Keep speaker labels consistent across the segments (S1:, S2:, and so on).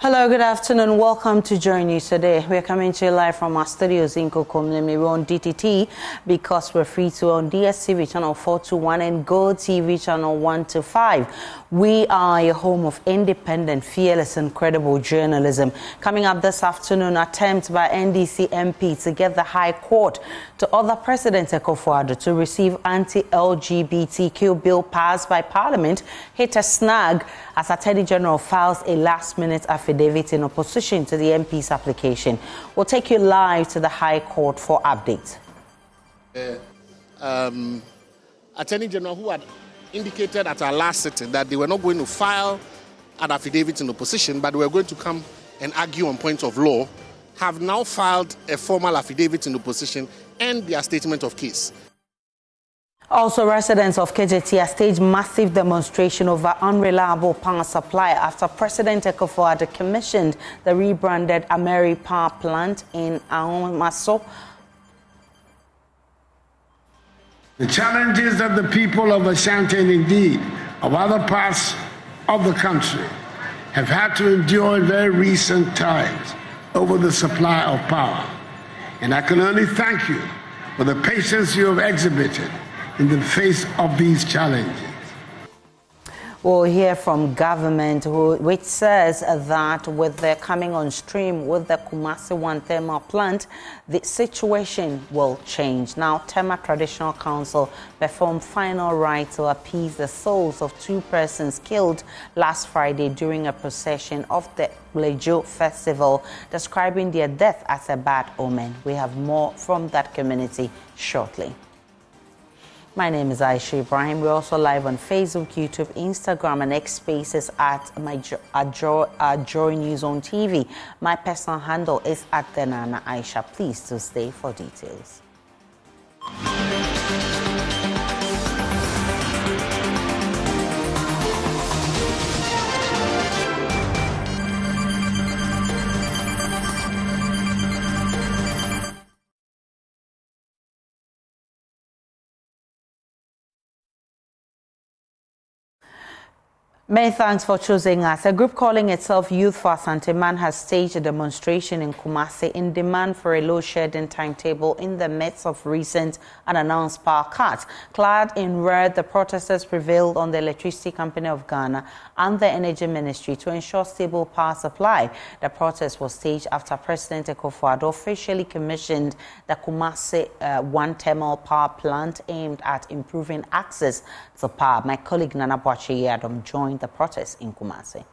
S1: Hello, good afternoon. Welcome to JoyNews Today. We're coming to you live from our studios in Kokomlemi. We're on DTT because we're free to on DSTV channel 421 and Go TV channel 125. We are a home of independent, fearless, and credible journalism. Coming up this afternoon, attempt by NDC MP to get the High Court to order President Akufo-Addo to receive anti-LGBTQ bill passed by Parliament hit a snag as Attorney General files a last-minute affidavit in opposition to the MP's application. We'll take you live to the High Court for updates.
S2: Attorney General, who had indicated at our last sitting that they were not going to file an affidavit in opposition, but they were going to come and argue on points of law, have now filed a formal affidavit in opposition and their statement of case.
S1: Also, residents of KJT staged massive demonstration over unreliable power supply after President Akufo-Addo commissioned the rebranded Ameri power plant in Ahomaso.
S3: The challenges that the people of Ashanti and indeed of other parts of the country have had to endure in very recent times over the supply of power. And I can only thank you for the patience you have exhibited in the face of these challenges.
S1: We'll hear from government, which says that with the coming on stream with the Kumasi 1 thermal plant, the situation will change. Now, Tema Traditional Council performed final rites to appease the souls of 2 persons killed last Friday during a procession of the Lejo festival, describing their death as a bad omen. We have more from that community shortly. My name is Aisha Ibrahim. We're also live on Facebook, YouTube, Instagram, and X Spaces at JoyNews on TV. My personal handle is at Denana Aisha. Please do stay for details. Many thanks for choosing us. A group calling itself Youth for Asante-Man has staged a demonstration in Kumasi in demand for a load-shedding timetable in the midst of recent unannounced power cuts. Clad in red, the protesters prevailed on the Electricity Company of Ghana and the Energy Ministry to ensure stable power supply. The protest was staged after President Akufo-Addo officially commissioned the Kumasi 1 thermal power plant aimed at improving access to power. My colleague Nana Boache-Yadom joined the protest in Kumasi.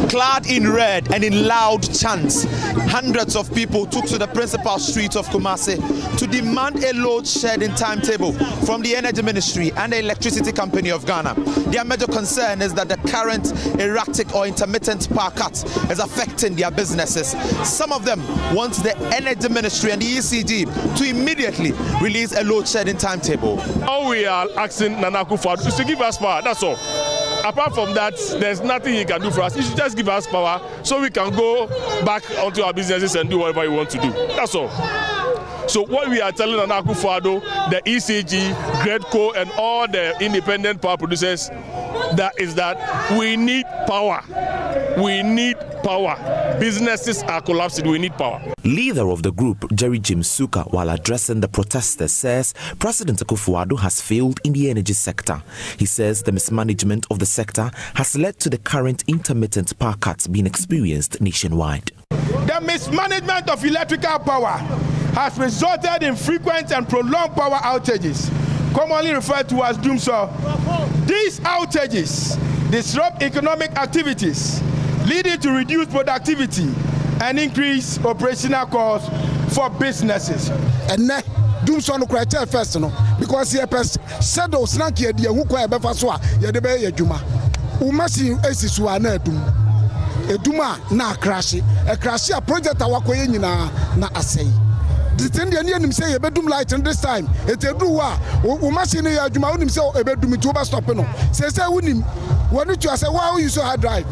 S4: Clad in red and in loud chants, hundreds of people took to the principal street of Kumasi to demand a load-shedding timetable from the Energy Ministry and the Electricity Company of Ghana. Their major concern is that the current erratic or intermittent power cut is affecting their businesses. Some of them want the Energy Ministry and the ECG to immediately release a load-shedding timetable.
S5: All we are asking Nana Akufo-Addo is to give us power, that's all. Apart from that, there's nothing he can do for us. He should just give us power so we can go back onto our businesses and do whatever we want to do. That's all. So what we are telling Nana Akufo-Addo, the ECG, GREDCO, and all the independent power producers, that is that we need power. We need power. Businesses are collapsing. We need power.
S6: Leader of the group, Jerry James Suka, while addressing the protesters, says President Akufo-Addo has failed in the energy sector. He says the mismanagement of the sector has led to the current intermittent power cuts being experienced nationwide.
S7: The mismanagement of electrical power has resulted in frequent and prolonged power outages, commonly referred to as doomsday. These outages disrupt economic activities, leading to reduced productivity and increased operational costs for businesses.
S8: And now, doomsday no criteria first no, because here pers shadow snake ye die hu kwa befa so a ye de be adwuma. Umasi esisu ana eduma na crash. E crash a project awakoye nyina na asai. The thing the nim say ebedum light in this time. It do wa umasi ne adwuma unim say ebedum to over stop no. Say unim when you say why you so hard drive.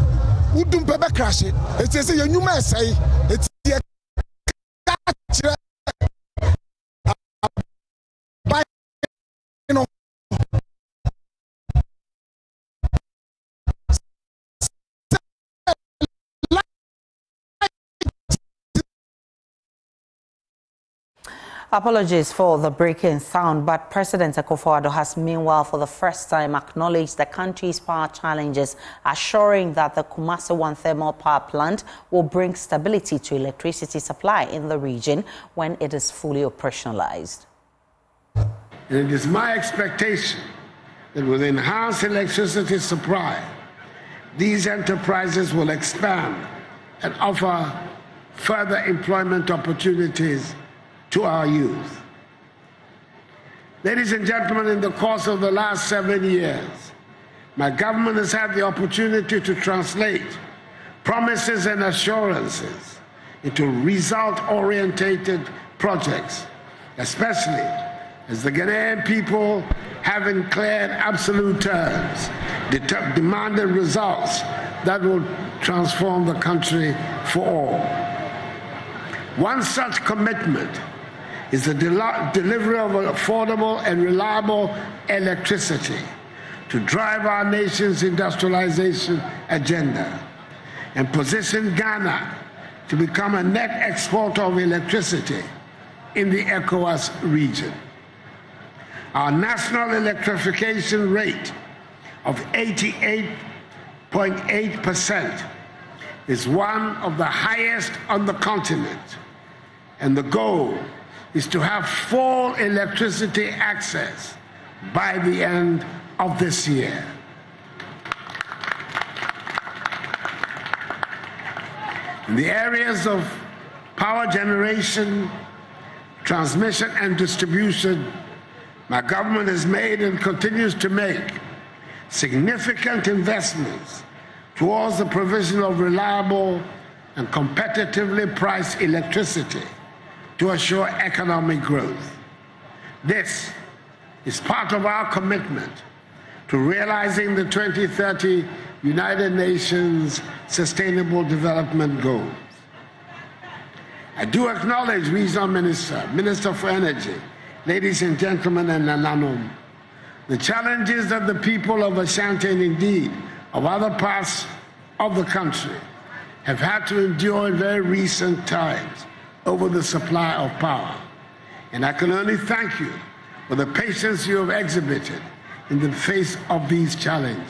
S8: Udum pebe crash it. It say yenuma say it
S1: Apologies for the breaking sound, but President Akufo-Addo has meanwhile for the first time acknowledged the country's power challenges, assuring that the Kumasi 1 thermal power plant will bring stability to electricity supply in the region when it is fully operationalized.
S3: It is my expectation that with enhanced electricity supply, these enterprises will expand and offer further employment opportunities to our youth. Ladies and gentlemen, in the course of the last 7 years, my government has had the opportunity to translate promises and assurances into result-orientated projects, especially as the Ghanaian people have in clear and absolute terms demanded results that will transform the country for all. One such commitment is the delivery of affordable and reliable electricity to drive our nation's industrialization agenda and position Ghana to become a net exporter of electricity in the ECOWAS region. Our national electrification rate of 88.8% is one of the highest on the continent, and the goal is to have full electricity access by the end of this year. In the areas of power generation, transmission, and distribution, my government has made and continues to make significant investments towards the provision of reliable and competitively priced electricity to assure economic growth. This is part of our commitment to realizing the 2030 United Nations Sustainable Development Goals. I do acknowledge Regional Minister, Minister for Energy, ladies and gentlemen, and Nananom, the challenges that the people of Ashanti and indeed of other parts of the country have had to endure in very recent times over the supply of power. And I can only thank you for the patience you have exhibited in the face of these challenges.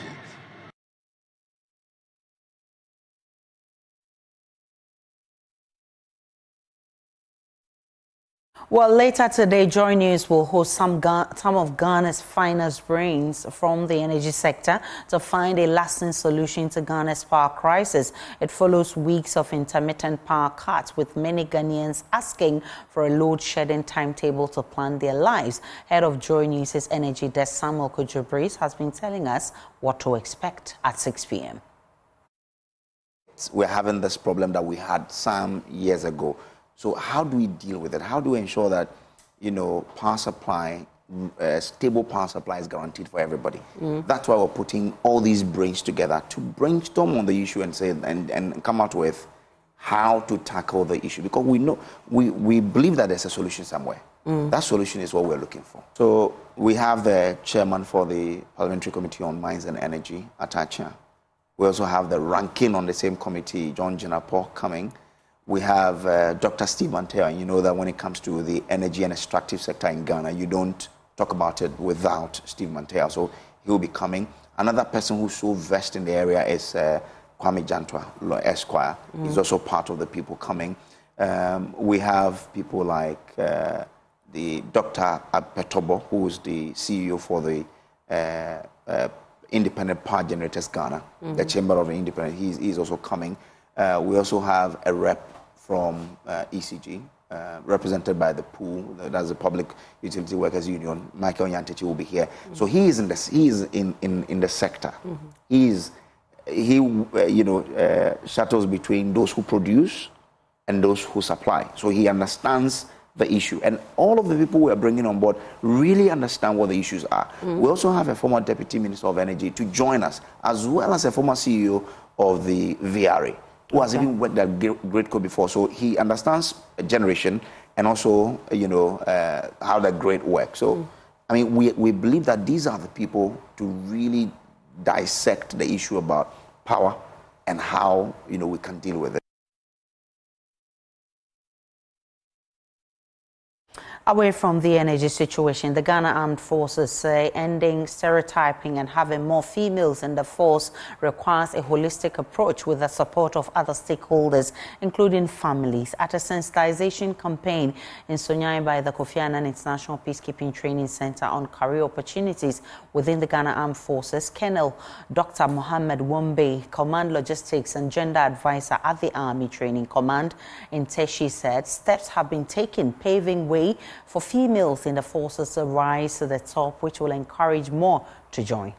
S1: Well, later today, JoyNews will host some of Ghana's finest brains from the energy sector to find a lasting solution to Ghana's power crisis. It follows weeks of intermittent power cuts, with many Ghanaians asking for a load-shedding timetable to plan their lives. Head of JoyNews' energy desk, Samuel Kujubris, has been telling us what to expect at 6 p.m.
S9: We're having this problem that we had some years ago. So how do we deal with it? How do we ensure that, power supply, stable power supply is guaranteed for everybody? That's why we're putting all these brains together to brainstorm on the issue and say and come out with how to tackle the issue, because we believe that there's a solution somewhere. That solution is what we're looking for. So we have the chairman for the Parliamentary Committee on Mines and Energy, Atacha. We also have the ranking on the same committee, John Jinapo, coming. We have Dr. Steve Mantea, and you know that when it comes to the energy and extractive sector in Ghana, you don't talk about it without Steve Mantea. So he will be coming. Another person who's so versed in the area is Kwame Jantwa, Esquire. He's also part of the people coming. We have people like the Dr. Petobo, who is the CEO for the Independent Power Generators Ghana, the Chamber of the Independent. He's also coming. We also have a rep from ECG, represented by the POOL, that's the Public Utility Workers Union. Michael Yantichi will be here. So he is in the sector. He shuttles between those who produce and those who supply. So he understands the issue. And all of the people we are bringing on board really understand what the issues are. We also have a former Deputy Minister of Energy to join us, as well as a former CEO of the VRA, who has even worked at GridCo before. So he understands generation and also, how that grid works. So, we believe that these are the people to really dissect the issue about power and how, we can deal with it.
S1: Away from the energy situation, the Ghana Armed Forces say ending stereotyping and having more females in the force requires a holistic approach with the support of other stakeholders, including families. At a sensitization campaign in Sonyai by the Kofi Annan International Peacekeeping Training Center on career opportunities within the Ghana Armed Forces, Colonel Dr. Mohammed Wombe, Command Logistics and Gender Advisor at the Army Training Command in Teshi, said steps have been taken paving way for females in the forces to rise to the top, which will encourage more to join.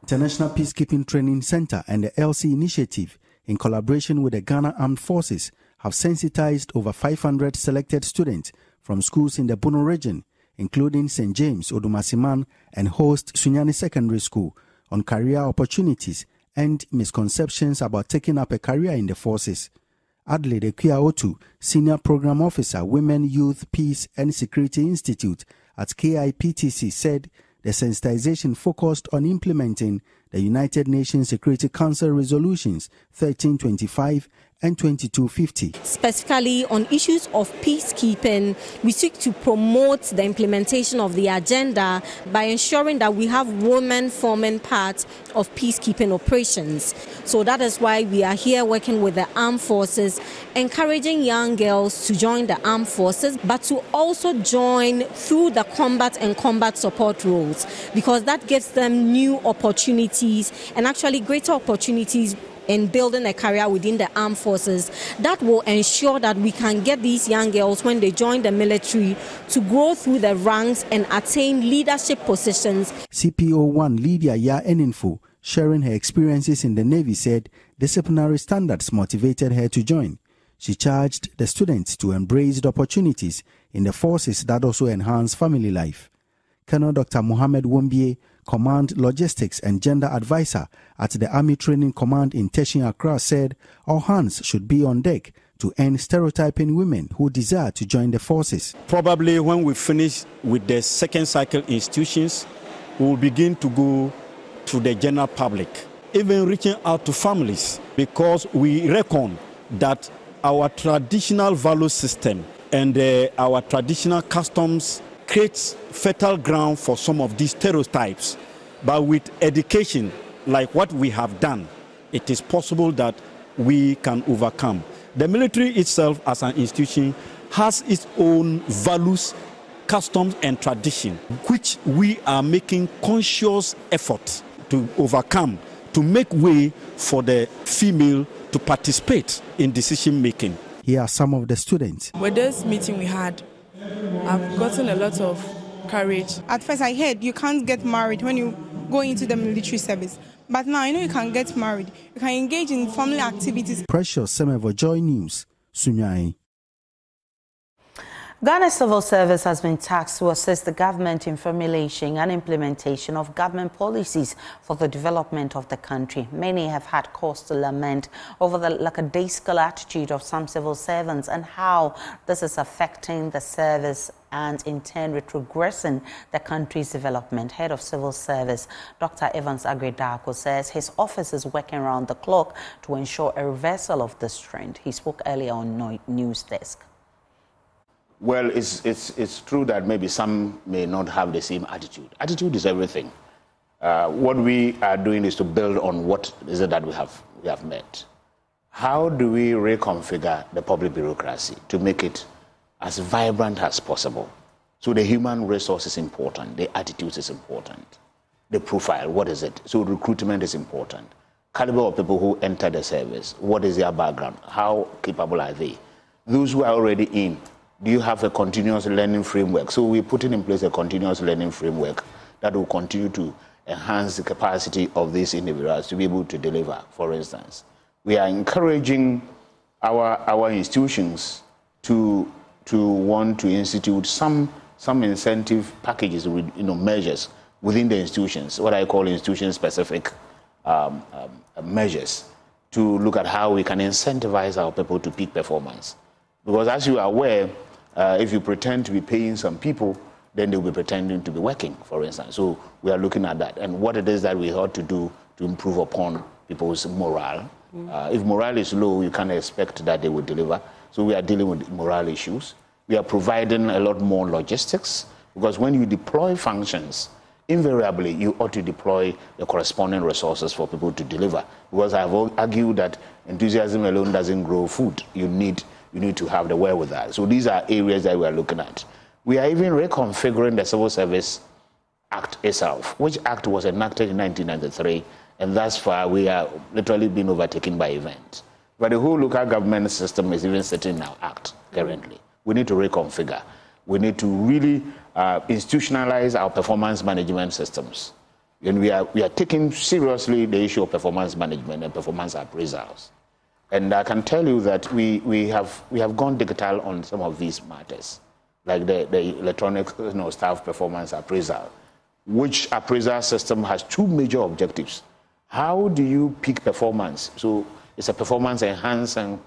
S10: International Peacekeeping Training Center and the LC Initiative, in collaboration with the Ghana Armed Forces, have sensitized over 500 selected students from schools in the Bono region, including St. James, Odumasiman, and host Sunyani Secondary School, on career opportunities and misconceptions about taking up a career in the forces. Adelaide Akufo-Addo, Senior Program Officer, Women, Youth, Peace and Security Institute at KIPTC, said the sensitization focused on implementing the United Nations Security Council resolutions 1325 and 2250.
S11: Specifically on issues of peacekeeping, we seek to promote the implementation of the agenda by ensuring that we have women forming part of peacekeeping operations. So that is why we are here working with the armed forces, encouraging young girls to join the armed forces, but to also join through the combat and combat support roles, because that gives them new opportunities and actually greater opportunities in building a career within the armed forces that will ensure that we can get these young girls, when they join the military, to grow through the ranks and attain leadership positions.
S10: CPO-1 Lydia Ya Eninfo, sharing her experiences in the Navy, said disciplinary standards motivated her to join. She charged the students to embrace the opportunities in the forces that also enhance family life. Colonel Dr. Mohammed Wombe, Command Logistics and Gender Advisor at the Army Training Command in Teshi, Accra, said all hands should be on deck to end stereotyping women who desire to join the forces.
S12: Probably when we finish with the second cycle institutions, we will begin to go to the general public, even reaching out to families, because we reckon that our traditional value system and our traditional customs creates fertile ground for some of these stereotypes. But with education, like what we have done, it is possible that we can overcome. The military itself as an institution has its own values, customs and tradition, which we are making conscious effort to overcome, to make way for the female to participate in decision making.
S10: Here are some of the students.
S13: With this meeting we had, I've gotten a lot of courage.
S14: At first I heard you can't get married when you go into the military service. But now I know you can get married. You can engage in family activities.
S10: Precious Semevo, JoyNews, Sunyai.
S1: Ghana Civil Service has been tasked to assist the government in formulation and implementation of government policies for the development of the country. Many have had cause to lament over the lackadaisical attitude of some civil servants and how this is affecting the service and in turn retrogressing the country's development. Head of Civil Service, Dr. Evans Agredako, says his office is working around the clock to ensure a reversal of this trend. He spoke earlier on News Desk.
S15: Well, it's true that maybe some may not have the same attitude. Attitude is everything. What we are doing is to build on what is it that we have met. How do we reconfigure the public bureaucracy to make it as vibrant as possible? So the human resource is important, the attitude is important, the profile, what is it? So recruitment is important. Caliber of people who enter the service, what is their background? How capable are they? Those who are already in, do you have a continuous learning framework? So we're putting in place a continuous learning framework that will continue to enhance the capacity of these individuals to be able to deliver. For instance, we are encouraging our institutions to want to institute some incentive packages, measures within the institutions, what I call institution-specific measures, to look at how we can incentivize our people to peak performance. Because as you are aware, if you pretend to be paying some people, then they'll be pretending to be working, for instance. So we are looking at that and what it is that we ought to do to improve upon people's morale. If morale is low, you can't expect that they will deliver. So we are dealing with morale issues. We are providing a lot more logistics, because when you deploy functions, invariably you ought to deploy the corresponding resources for people to deliver. Because I've argued that enthusiasm alone doesn't grow food. You need to have the wherewithal. So these are areas that we are looking at. We are even reconfiguring the Civil Service Act itself, which act was enacted in 1993, and thus far we are literally being overtaken by events. But the whole local government system is even sitting in our act currently. We need to reconfigure. We need to really institutionalize our performance management systems. And we are taking seriously the issue of performance management and performance appraisals. And I can tell you that we have gone digital on some of these matters, like the electronic staff performance appraisal, which appraisal system has two major objectives. How do you peak performance? So it's a performance enhancing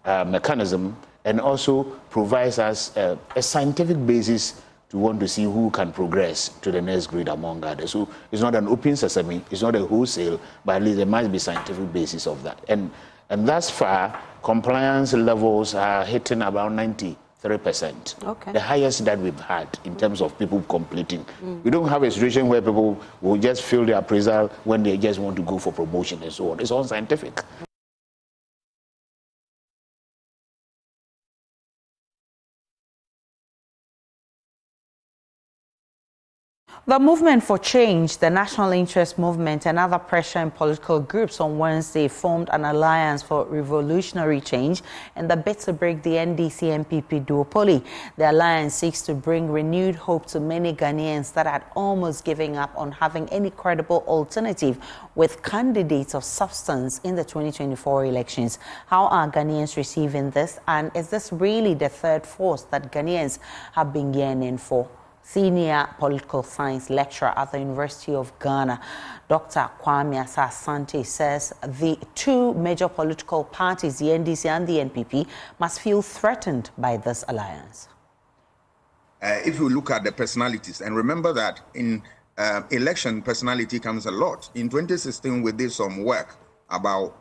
S15: mechanism, and also provides us a scientific basis to want to see who can progress to the next grade among others. So it's not an open sesame, it's not a wholesale, but at least there must be scientific basis of that. And thus far, compliance levels are hitting about 93%.
S1: Okay.
S15: The highest that we've had in terms of people completing. We don't have a situation where people will just fill the appraisal when they just want to go for promotion and so on. It's all scientific.
S1: The Movement for Change, the National Interest Movement, and other pressure and political groups on Wednesday formed an alliance for revolutionary change in the bid to break the NDC-NPP duopoly. The alliance seeks to bring renewed hope to many Ghanaians that had almost given up on having any credible alternative with candidates of substance in the 2024 elections. How are Ghanaians receiving this, and is this really the third force that Ghanaians have been yearning for? Senior political science lecturer at the University of Ghana, Dr. Kwame Asante, says the two major political parties, the NDC and the NPP, must feel threatened by this alliance.
S16: If you look at the personalities, and remember that in election, personality comes a lot. In 2016, we did some work about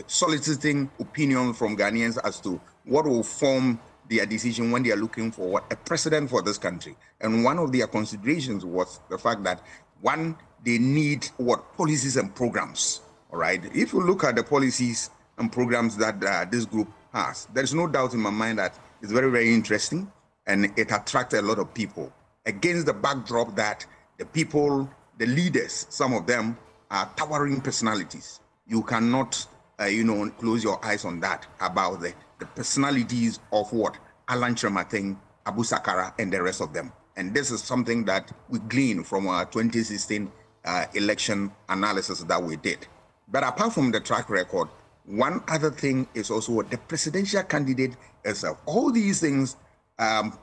S16: soliciting opinion from Ghanaians as to what will form their decision when they are looking for a president for this country. And one of their considerations was the fact that, one, they need policies and programs, all right? If you look at the policies and programs that this group has, there's no doubt in my mind that it's very, very interesting, and it attracts a lot of people against the backdrop that the people, the leaders, some of them are towering personalities. You cannot, close your eyes on that, about the personalities of Alan Chemating, Abu Sakara, and the rest of them. And this is something that we gleaned from our 2016 election analysis that we did. But apart from the track record, one other thing is also the presidential candidate itself. All these things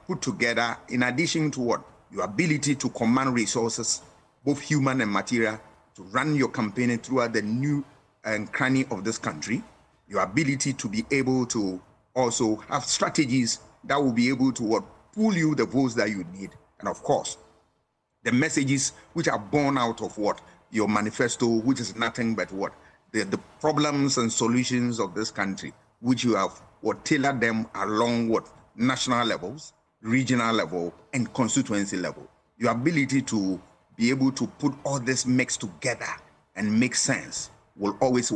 S16: put together, in addition to your ability to command resources, both human and material, to run your campaign throughout the new and cranny of this country, your ability to be able to also have strategies that will be able to pull you the votes that you need. And of course, the messages which are born out of your manifesto, which is nothing but the problems and solutions of this country, which you have tailored them along national levels, regional level, and constituency level. Your ability to be able to put all this mix together and make sense will always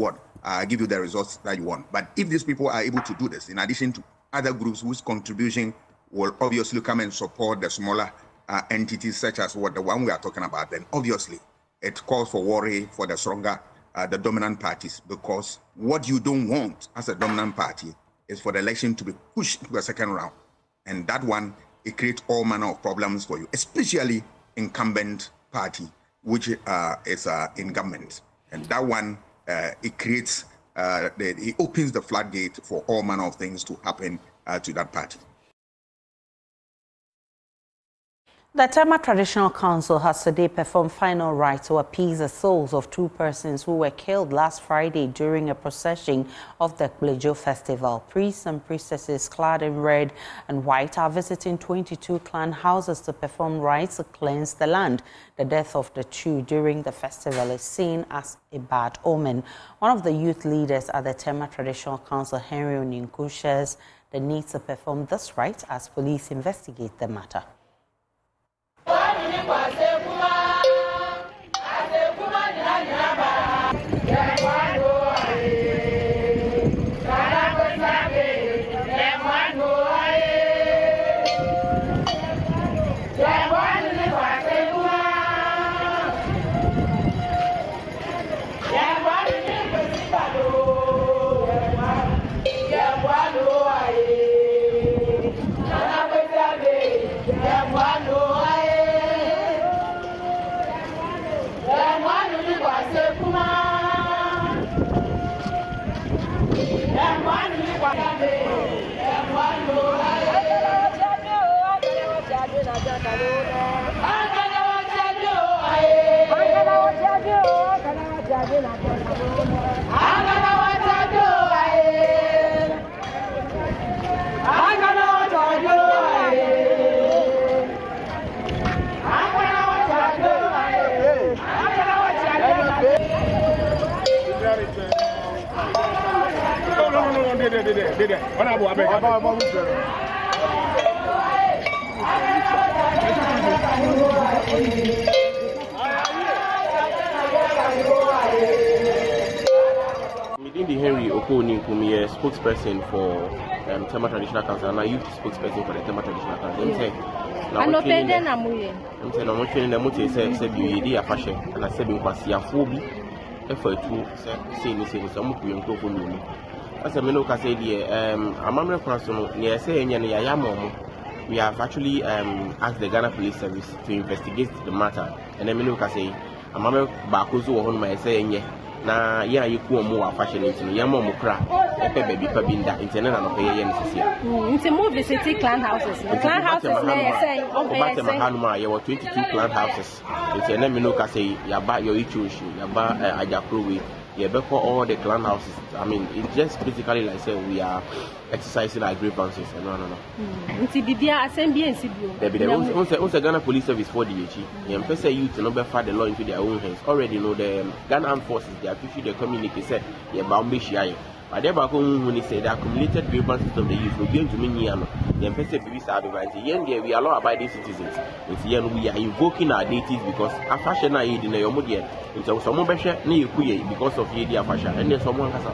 S16: give you the results that you want. But if these people are able to do this, in addition to other groups whose contribution will obviously come and support the smaller entities, such as the one we are talking about, then obviously it calls for worry for the stronger, the dominant parties, because what you don't want as a dominant party is for the election to be pushed to a second round. And that one, it creates all manner of problems for you, especially incumbent party, which is in government. And that one, it creates, it opens the floodgate for all manner of things to happen to that party.
S1: The Tema Traditional Council has today performed final rites to appease the souls of two persons who were killed last Friday during a procession of the Blejo festival. Priests and priestesses clad in red and white are visiting 22 clan houses to perform rites to cleanse the land. The death of the two during the festival is seen as a bad omen. One of the youth leaders at the Tema Traditional Council, Henry Oninko, shares the need to perform this right as police investigate the matter.
S17: Midday Henry Okoni, spokesperson for Tema Traditional Council, and I youth spokesperson for the Tema Traditional Council. I'm saying, I'm training them to say, you did a fashion, and I said, you was your phobia, effort to say, some of you and go for me. As a Minoka said, I'm a person, yes, we have actually asked the Ghana Police Service to investigate the matter, and then Minoka say, I'm a Bakuzu on my saying, na ya yiku more fashion into ya mom cra baby pabinda internet and pay yen
S18: it's a more visit clan houses saying
S17: Hanuma you were 22 clan houses it's a name no say ya ba your ichushi ya ba ajakrowe ya be for all the clan houses. I mean it's just basically like say we are exercising our grievances and no
S18: nti bibia assembly and sibio
S17: there Ghana Police Service for the you person youth no be the law into their own hands. Already know the Ghana Armed Forces, they have issued the communique said yeah Bambishia. But they back when he said the accumulated grievances of the youth will be to me the person be advised we are law abiding citizens. It's we are invoking our deities because a fashion aid in your modia into some because of the fashion and then someone has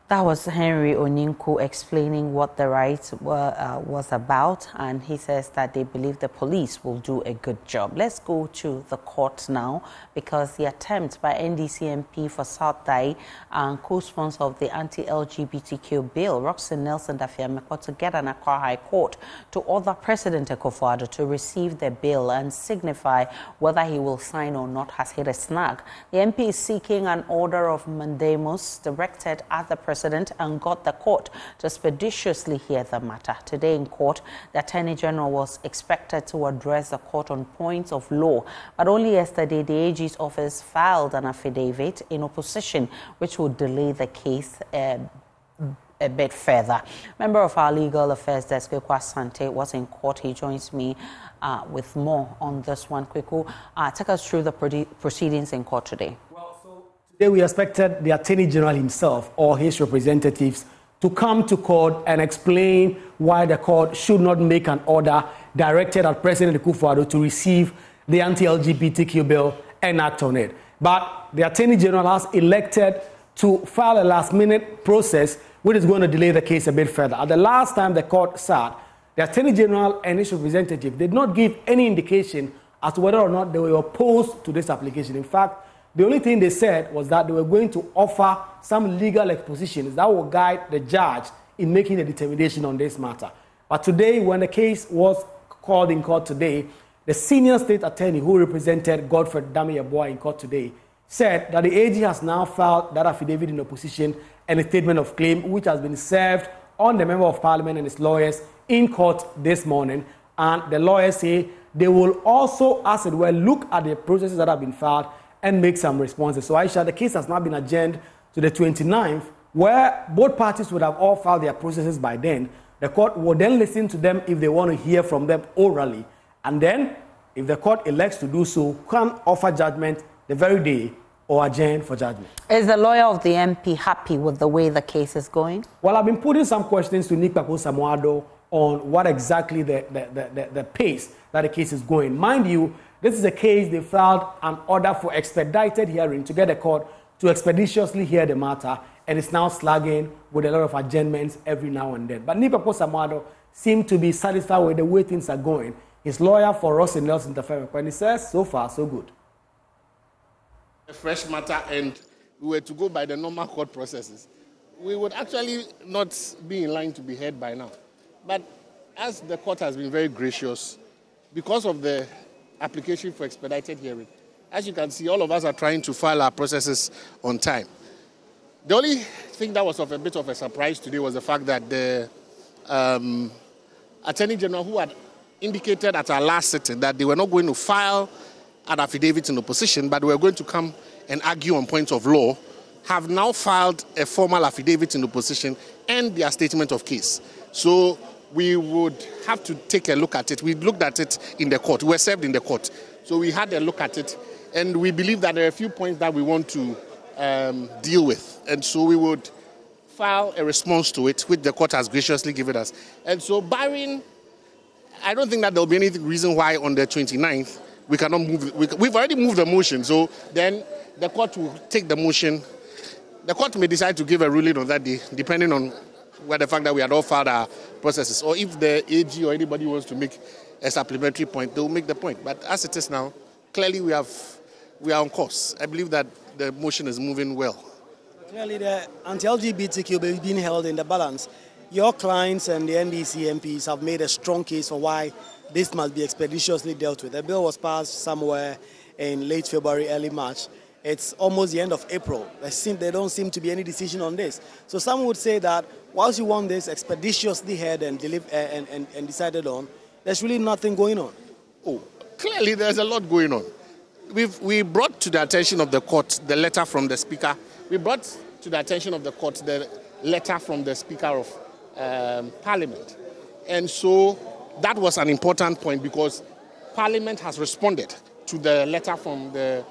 S1: That was Henry Oninku explaining what the right was about, and he says that they believe the police will do a good job. Let's go to the court now, because the attempt by NDC MP for South Dai and co-sponsor of the Anti-LGBTQ bill, Roxanne Nelson Dafiameko, to get an Accra High Court to order President Akufo-Addo to receive the bill and signify whether he will sign or not has hit a snag. The MP is seeking an order of mandamus directed at the President and got the court to expeditiously hear the matter. Today in court, the Attorney General was expected to address the court on points of law, but only yesterday the AG's office filed an affidavit in opposition, which would delay the case a bit further. Member of our Legal Affairs Desk, Kweku Asante, was in court. He joins me with more on this one. Kweku, take us through the proceedings in court today.
S19: Today we expected the Attorney General himself or his representatives to come to court and explain why the court should not make an order directed at President Akufo-Addo to receive the anti-LGBTQ bill and act on it. But the Attorney General has elected to file a last-minute process which is going to delay the case a bit further. At the last time the court sat, the Attorney General and his representative did not give any indication as to whether or not they were opposed to this application. In fact, the only thing they said was that they were going to offer some legal expositions that will guide the judge in making a determination on this matter. But today, when the case was called in court today, the senior state attorney who represented Godfred Dame-Yeboah in court today said that the AG has now filed that affidavit in opposition and a statement of claim which has been served on the Member of Parliament and his lawyers in court this morning. And the lawyers say they will also, as it were, look at the processes that have been filed and make some responses. So Aisha, the case has now been adjourned to the 29th, where both parties would have all filed their processes by then. The court will then listen to them if they want to hear from them orally. And then, if the court elects to do so, can offer judgment the very day or adjourn for judgment.
S1: Is the lawyer of the MP happy with the way the case is going?
S19: Well, I've been putting some questions to Nick Akufo-Addo on what exactly the pace that the case is going. Mind you, this is a case they filed an order for expedited hearing to get the court to expeditiously hear the matter, and it's now slugging with a lot of adjournments every now and then. But Nick Akufo-Addo seemed to be satisfied with the way things are going. His lawyer for Ross and Nelson interference, and he says, so far, so good.
S2: A fresh matter, and we were to go by the normal court processes, we would actually not be in line to be heard by now. But as the court has been very gracious, because of the application for expedited hearing, as you can see, all of us are trying to file our processes on time. The only thing that was of a bit of a surprise today was the fact that the Attorney General, who had indicated at our last sitting that they were not going to file an affidavit in opposition, but were going to come and argue on points of law, have now filed a formal affidavit in opposition and their statement of case. So we would have to take a look at it. We looked at it in the court. We were served in the court. So we had a look at it, and we believe that there are a few points that we want to deal with. And so we would file a response to it, which the court has graciously given us. And so barring, I don't think that there will be any reason why on the 29th we cannot move. We've already moved the motion, so then the court will take the motion. The court may decide to give a ruling on that day, depending on where the fact that we had all filed our processes, or if the AG or anybody wants to make a supplementary point, they will make the point. But as it is now, clearly we are on course. I believe that the motion is moving well.
S20: Clearly, the anti-LGBTQ is being held in the balance. Your clients and the NDC MPs have made a strong case for why this must be expeditiously dealt with. The bill was passed somewhere in late February, early March. It's almost the end of April. There don't seem to be any decision on this. So some would say that whilst you want this expeditiously heard and decided on, there's really nothing going on.
S2: Oh, clearly there's a lot going on. We brought to the attention of the court the letter from the Speaker. We brought to the attention of the court the letter from the Speaker of Parliament. And so that was an important point because Parliament has responded to the letter from the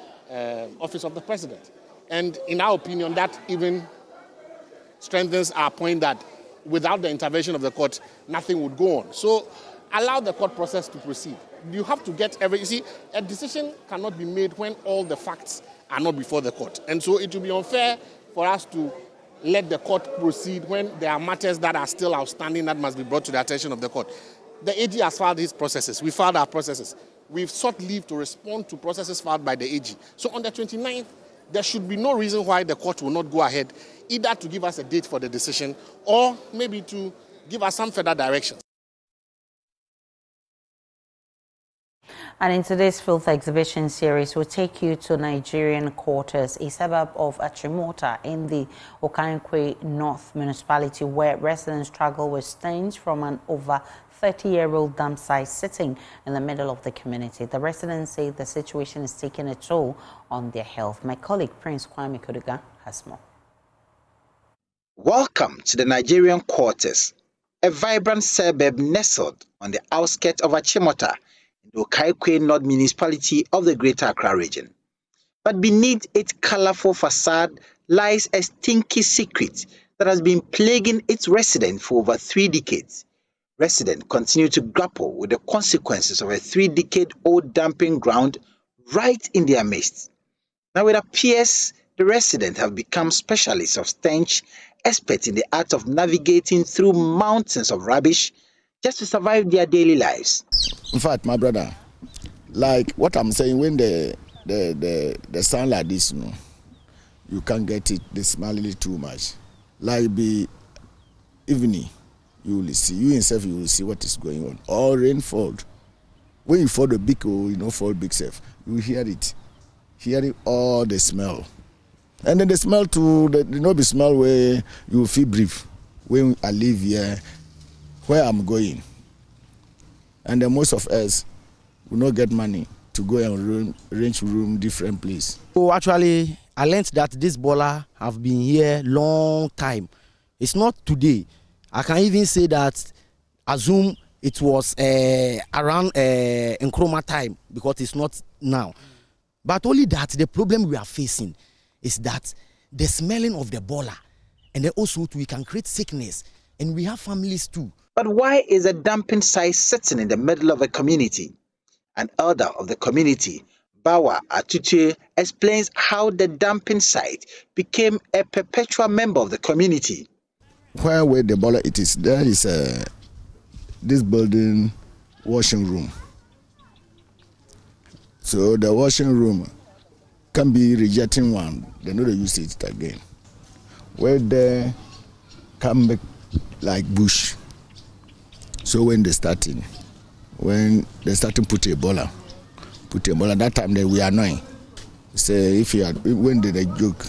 S2: Office of the President. And in our opinion, that even strengthens our point that without the intervention of the court, nothing would go on. So allow the court process to proceed. You have to get you see, a decision cannot be made when all the facts are not before the court. And so it will be unfair for us to let the court proceed when there are matters that are still outstanding that must be brought to the attention of the court. The AG has filed his processes. We filed our processes. We've sought leave to respond to processes filed by the AG. So on the 29th, there should be no reason why the court will not go ahead, either to give us a date for the decision or maybe to give us some further directions.
S1: And in today's Filth Exhibition series, we'll take you to Nigerian Quarters, a suburb of Achimota in the Okankwe North Municipality, where residents struggle with stains from an over 30-year-old dump site sitting in the middle of the community. The residents say the situation is taking a toll on their health. My colleague Prince Kwame Kuduga has more.
S21: Welcome to the Nigerian Quarters, a vibrant suburb nestled on the outskirts of Achimota, the Okaikwe North Municipality of the Greater Accra region. But beneath its colorful facade lies a stinky secret that has been plaguing its residents for over 3 decades. Residents continue to grapple with the consequences of a 3-decade-old dumping ground right in their midst. Now it appears the residents have become specialists of stench, experts in the art of navigating through mountains of rubbish just to survive their daily lives.
S22: In fact, my brother, like what I'm saying, when the sound like this, you know, you can't get it, the smell is too much. Like the evening, you will see, you yourself, you will see what is going on. Or rainfall. When you fall the big, you know, fall big self, you hear it all the smell. And then the smell too, the be smell where you feel brief. When I live here, where I'm going. And then most of us will not get money to go and rent room different place.
S23: So actually, I learned that this baller have been here long time. It's not today. I can even say that assume it was around Nkrumah time because it's not now. But only that the problem we are facing is that the smelling of the bola, and then also we can create sickness, and we have families too.
S21: But why is a dumping site sitting in the middle of a community? An elder of the community, Bawa Atuche, explains how the dumping site became a perpetual member of the community.
S22: Where the bola it is, there is this building washing room. So the washing room can be rejecting one, they know they use it again. Where they come back like bush. So when they starting put a bola, that time they we are annoying. Say if you are when they joke,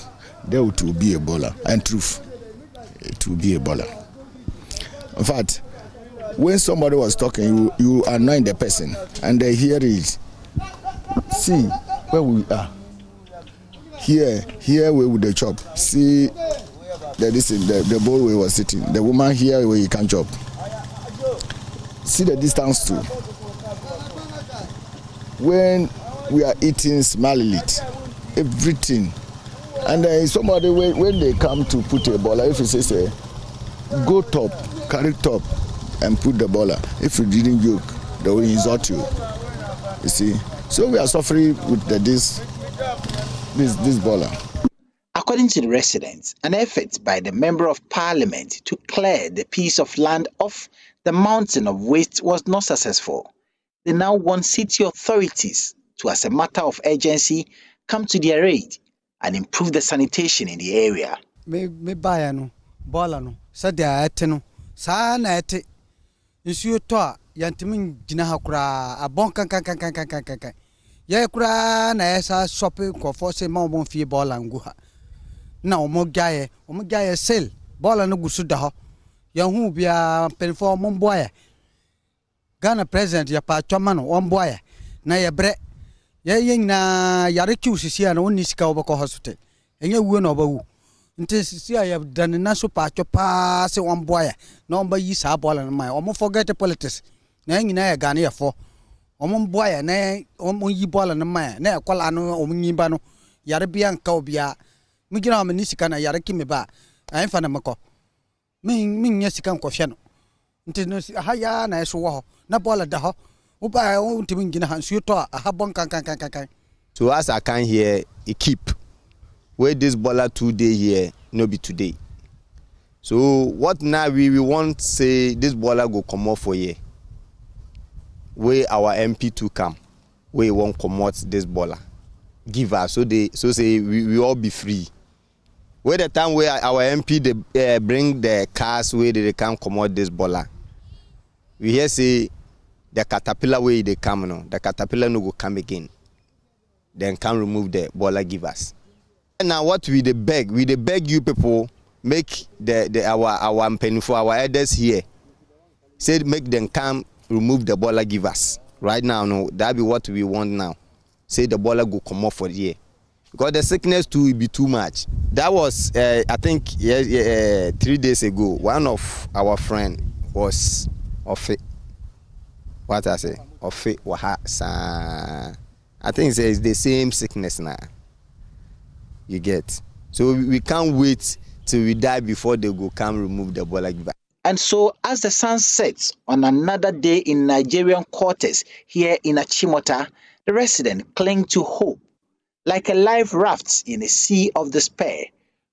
S22: there will be a bola. And truth, it will be a bola. In fact, when somebody was talking, you annoy the person and they hear it. See where we are. Here where would they chop? See that this is the bowl we were sitting. The woman here where you can chop. See the distance too. When we are eating, smelling it, everything. And then somebody when they come to put a bola, if you say go top, carry top, and put the bola. If you didn't joke, they will insult you. You see. So we are suffering with this bola.
S21: According to the residents, an effort by the Member of Parliament to clear the piece of land off the mountain of waste was not successful. They now want city authorities to, as a matter of urgency, come to their aid and improve the sanitation in the area.
S4: Me buy no bola no sadia ete no sa na ete nsuo to a yantimin gina hakura abon kan ye kura na esa shopping ko for say ma mo fie bola ngu ha na o mo gaye sell bola no gusu da ho ya hu bia perform mo boya Ghana president ya pa choma no on boya na ye bre ye na yare ki usisi na oni sika obako hospital enye wuo na obawu nti sisi ya dan na so pa chopa se on boya na on ba yi sa bola na mai o mo forget politics na nyina ya Ghana ya fo omo boya na omo yi bola na mai na ekola no omo nyimba no yare bia nka obia mi gina o ni sika na yare ki me ba ai fa na mako min nya sika nko hwe no nti no ha ya na eso wo na bola da ho wo ba o nti min gina hansu to ha bon kan.
S23: So as I can hear it keep where this bola 2 day here no be today. So what now we want say this bola go come off for here. Where our MP to come, where won't promote this bola, give us so say we all be free. Where the time where our MP they bring the cars where they can promote this bola, we hear say the caterpillar where they come no, the caterpillar no go come again. Then can remove the bola give us. And now what we they beg you people make our penny for our elders here. Say make them come. Remove the bola give us right now. No, that be what we want now. Say the bola go come off for the year because the sickness too will be too much. That was I think 3 days ago. One of our friend was of it. What I say of it. I think it's the same sickness now. You get so we can't wait till we die before they go come remove the bola give us.
S21: And so, as the sun sets on another day in Nigerian quarters here in Achimota, the residents cling to hope, like a life raft in a sea of despair,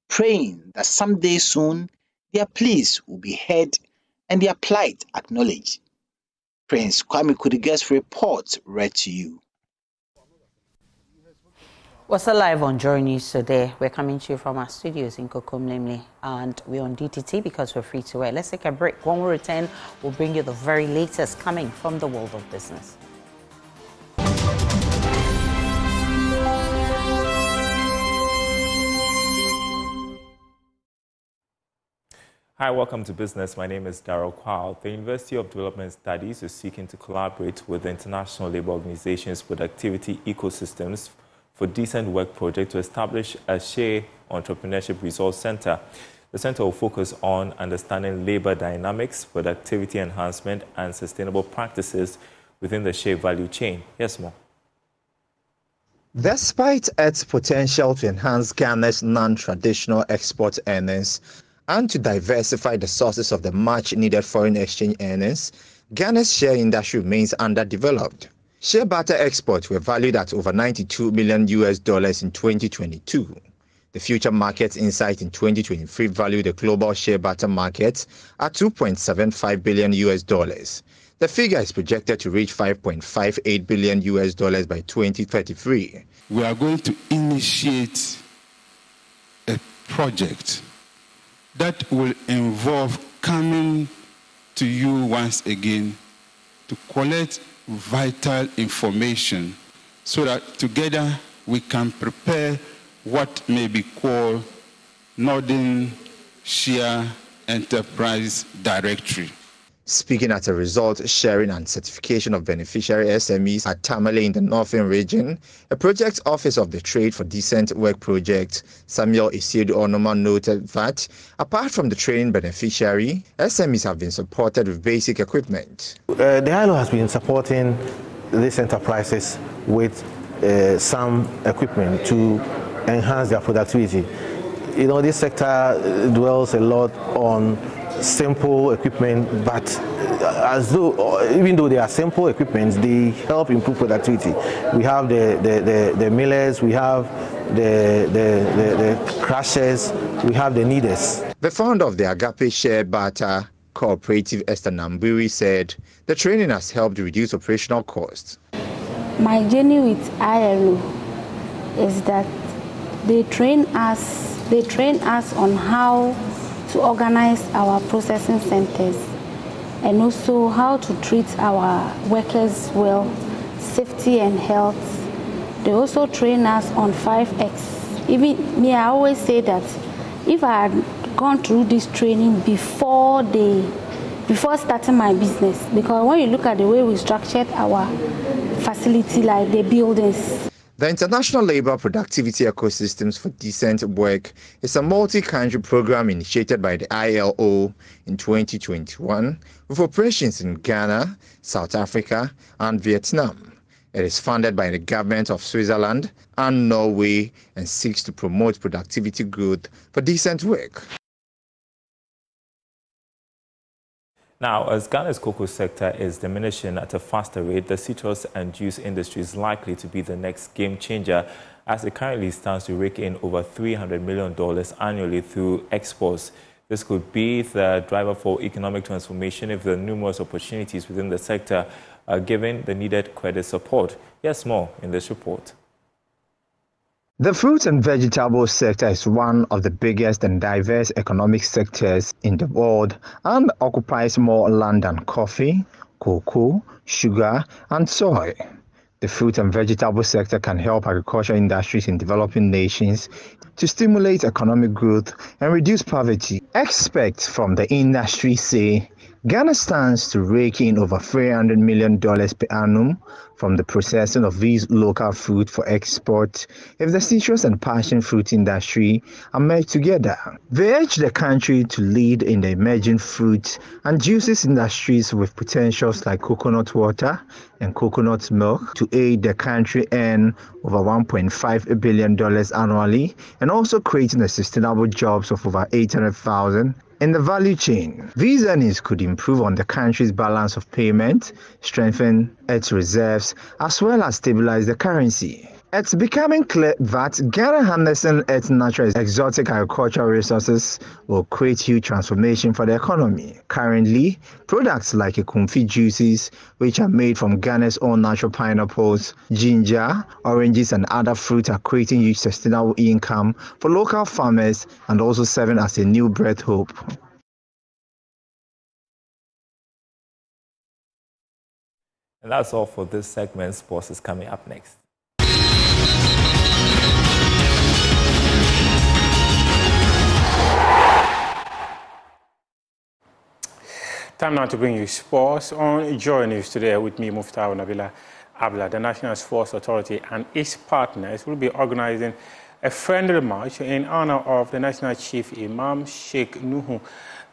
S21: praying that someday soon their pleas will be heard and their plight acknowledged. Prince Kwame Kudiga's report read to you.
S1: What's alive on JoyNews Today? We're coming to you from our studios in Kokomlemle, and we're on DTT because we're free to air. Let's take a break. When we return, we'll bring you the very latest coming from the world of business.
S5: Hi, welcome to Business. My name is Darrell Kwal. The University of Development Studies is seeking to collaborate with the International Labour Organization's productivity ecosystems for decent work project to establish a share entrepreneurship resource center. The center will focus on understanding labor dynamics, productivity enhancement, and sustainable practices within the shea value chain. Here's more.
S6: Despite its potential to enhance Ghana's non-traditional export earnings and to diversify the sources of the much-needed foreign exchange earnings, Ghana's shea industry remains underdeveloped. Shea butter exports were valued at over $92 million in 2022. The Future Markets Insight in 2023 valued the global shea butter market at $2.75 billion. The figure is projected to reach $5.58 billion by 2033.
S7: We are going to initiate a project that will involve coming to you once again to collect vital information so that together we can prepare what may be called Northern Shea Enterprise Directory.
S6: Speaking at a result sharing and certification of beneficiary SMEs at Tamale in the Northern Region, a project office of the Trade for Decent Work project, Samuel Isiedu Onoma, noted that apart from the training beneficiary, SMEs have been supported with basic equipment.
S8: The ILO has been supporting these enterprises with some equipment to enhance their productivity. You know, this sector dwells a lot on simple equipment, but even though they are simple equipments, they help improve productivity. We have the millers, we have the crushers, we have the kneaders.
S6: The founder of the Agape Shea Butter Cooperative, Esther Namburi, said the training has helped reduce operational costs.
S24: My journey with ILO is that they train us on how to organize our processing centers and also how to treat our workers well, safety and health. They also train us on 5X. Even me, I always say that if I had gone through this training before starting my business, because when you look at the way we structured our facility, like the buildings.
S6: The International Labour Productivity Ecosystems for Decent Work is a multi-country program initiated by the ILO in 2021 with operations in Ghana, South Africa, and Vietnam. It is funded by the government of Switzerland and Norway and seeks to promote productivity growth for decent work.
S5: Now, as Ghana's cocoa sector is diminishing at a faster rate, the citrus and juice industry is likely to be the next game changer, as it currently stands to rake in over $300 million annually through exports. This could be the driver for economic transformation if the numerous opportunities within the sector are given the needed credit support. Here's more in this report.
S6: The fruit and vegetable sector is one of the biggest and diverse economic sectors in the world and occupies more land than coffee, cocoa, sugar, and soy. The fruit and vegetable sector can help agricultural industries in developing nations to stimulate economic growth and reduce poverty. Experts from the industry say Ghana stands to rake in over $300 million per annum from the processing of these local fruit for export if the citrus and passion fruit industry are merged together. They urge the country to lead in the emerging fruit and juices industries with potentials like coconut water and coconut milk to aid the country earn over $1.5 billion annually and also creating sustainable jobs of over 800,000 in the value chain. These earnings could improve on the country's balance of payment, strengthen its reserves, as well as stabilize the currency. It's becoming clear that Ghana harnessing its natural exotic agricultural resources will create huge transformation for the economy. Currently, products like Kumfi juices, which are made from Ghana's own natural pineapples, ginger, oranges, and other fruits, are creating huge sustainable income for local farmers and also serving as a new breath hope.
S5: And that's all for this segment. Sports is coming up next.
S25: Time now to bring you sports on JoyNews Today with me, Muftau Nabila Abla. The National Sports Authority and its partners will be organizing a friendly march in honor of the National Chief Imam Sheikh Nuhu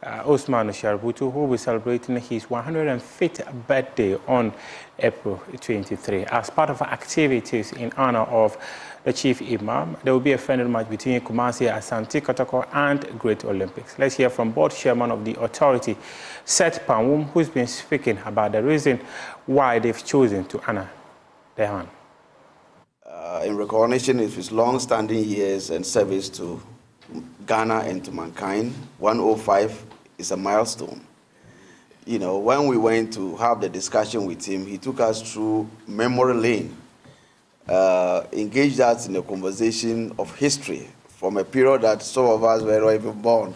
S25: Osman Sharbutu, who will be celebrating his 105th birthday on April 23. As part of activities in honor of the Chief Imam, there will be a friendly match between Kumasi, Asante Kotoko and Great Olympics. Let's hear from board chairman of the authority, Seth Panwum, who's been speaking about the reason why they've chosen to honor their man.
S3: In recognition of his long-standing years and service to Ghana and to mankind, 105 is a milestone. You know, when we went to have the discussion with him, he took us through memory lane, engaged us in a conversation of history from a period that some of us were not even born.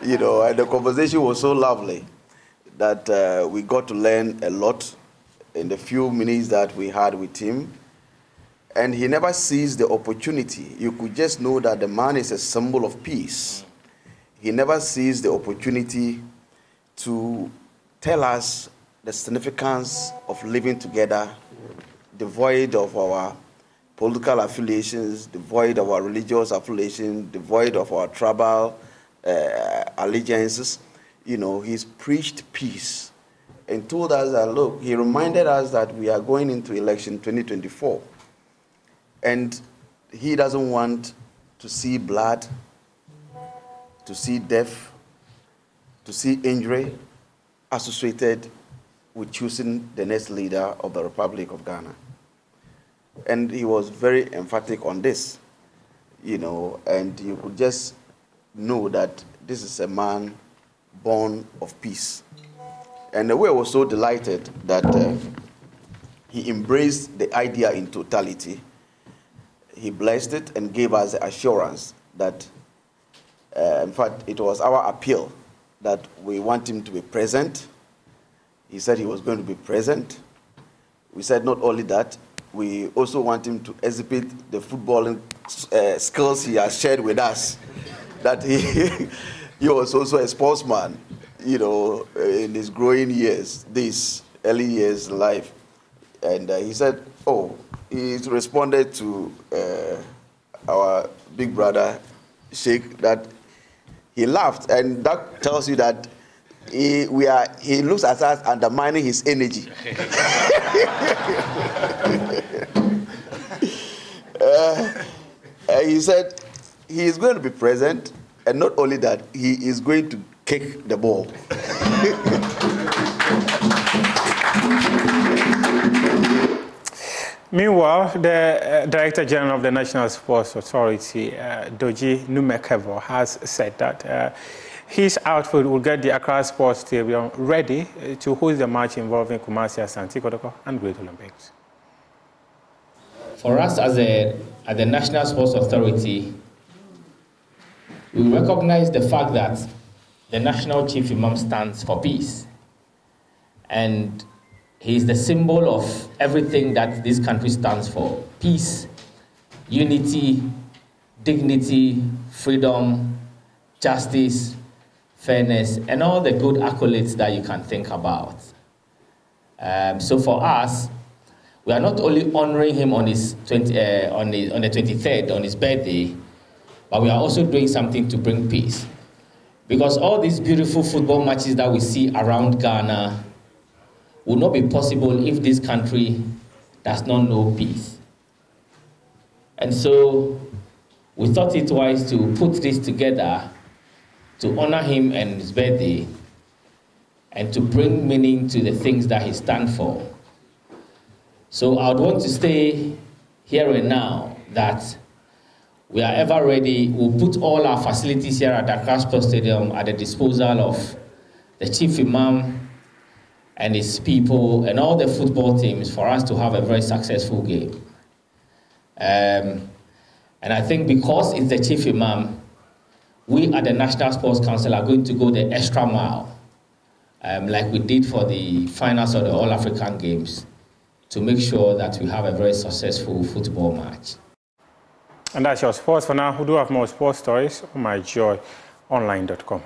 S3: You know, and the conversation was so lovely that we got to learn a lot in the few minutes that we had with him. And he never seized the opportunity. You could just know that the man is a symbol of peace. He never seized the opportunity to tell us the significance of living together, devoid of our political affiliations, devoid of our religious affiliations, devoid of our tribal allegiances. You know, he's preached peace and told us that, look, he reminded us that we are going into election 2024. And he doesn't want to see blood, to see death, to see injury associated with choosing the next leader of the Republic of Ghana. And he was very emphatic on this, you know, and you could just know that this is a man born of peace. And we were so delighted that he embraced the idea in totality. He blessed it and gave us the assurance that, in fact, it was our appeal that we want him to be present. He said he was going to be present. We said not only that, we also want him to exhibit the footballing skills he has shared with us, that he was also a sportsman, you know, in his growing years, these early years in life. And he said, he responded to our big brother, Sheikh, that he laughed. And that tells you that he looks at us undermining his energy. He said he is going to be present, and not only that, he is going to kick the ball.
S25: Meanwhile, the Director General of the National Sports Authority, Doji Numekevo, has said that his outfit will get the Accra Sports Stadium ready to host the match involving Kumasi, Asante Kotoko and Great Olympics.
S9: For us as the National Sports Authority, we recognize the fact that the National Chief Imam stands for peace. And he is the symbol of everything that this country stands for: peace, unity, dignity, freedom, justice, fairness, and all the good accolades that you can think about. So for us, we are not only honoring him on his on the 23rd, on his birthday, but we are also doing something to bring peace. Because all these beautiful football matches that we see around Ghana would not be possible if this country does not know peace. And so we thought it wise to put this together to honor him and his birthday and to bring meaning to the things that he stands for. So I would want to say here and now that we are ever ready. We'll put all our facilities here at the Accra Sports Stadium at the disposal of the Chief Imam and his people and all the football teams for us to have a very successful game. And I think because it's the Chief Imam, we at the National Sports Council are going to go the extra mile, like we did for the finals of the All-African Games, to make sure that we have a very successful football match.
S25: And that's your sports for now. We do have more sports stories on myjoyonline.com.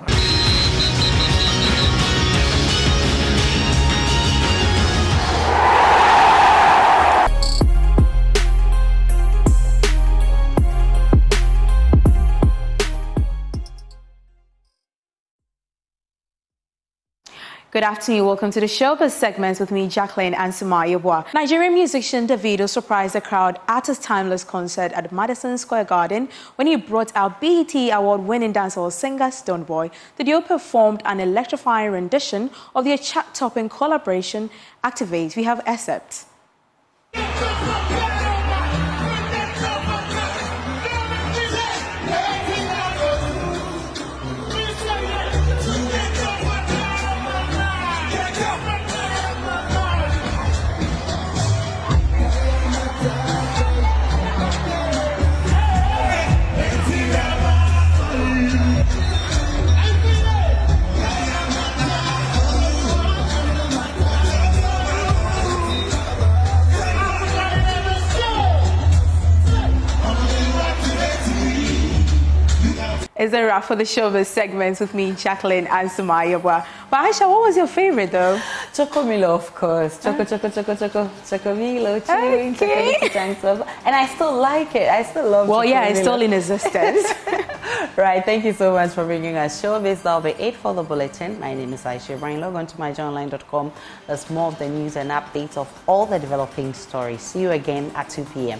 S10: Good afternoon. Welcome to the Showbiz segment with me, Jacqueline Ansuma. Nigerian musician Davido surprised the crowd at his timeless concert at Madison Square Garden when he brought out BET award-winning dancehall singer Stonebwoy. The duo performed an electrifying rendition of their chart-topping collaboration, Activate. We have excerpts. It's a wrap for the Showbiz segments with me, Jacqueline Ansuma. But Aisha, what was your favorite though?
S1: Chocomilo, of course. Chocomilo, chewing, Chocomilo. And I still like it. I still love
S10: Well,
S1: Chocomilo.
S10: yeah, it's still in existence.
S1: Right, thank you so much for bringing us Showbiz. That'll be 8 for the bulletin. My name is Aisha Brian. Log on to myjoyonline.com. There's more of the news and updates of all the developing stories. See you again at 2 p.m.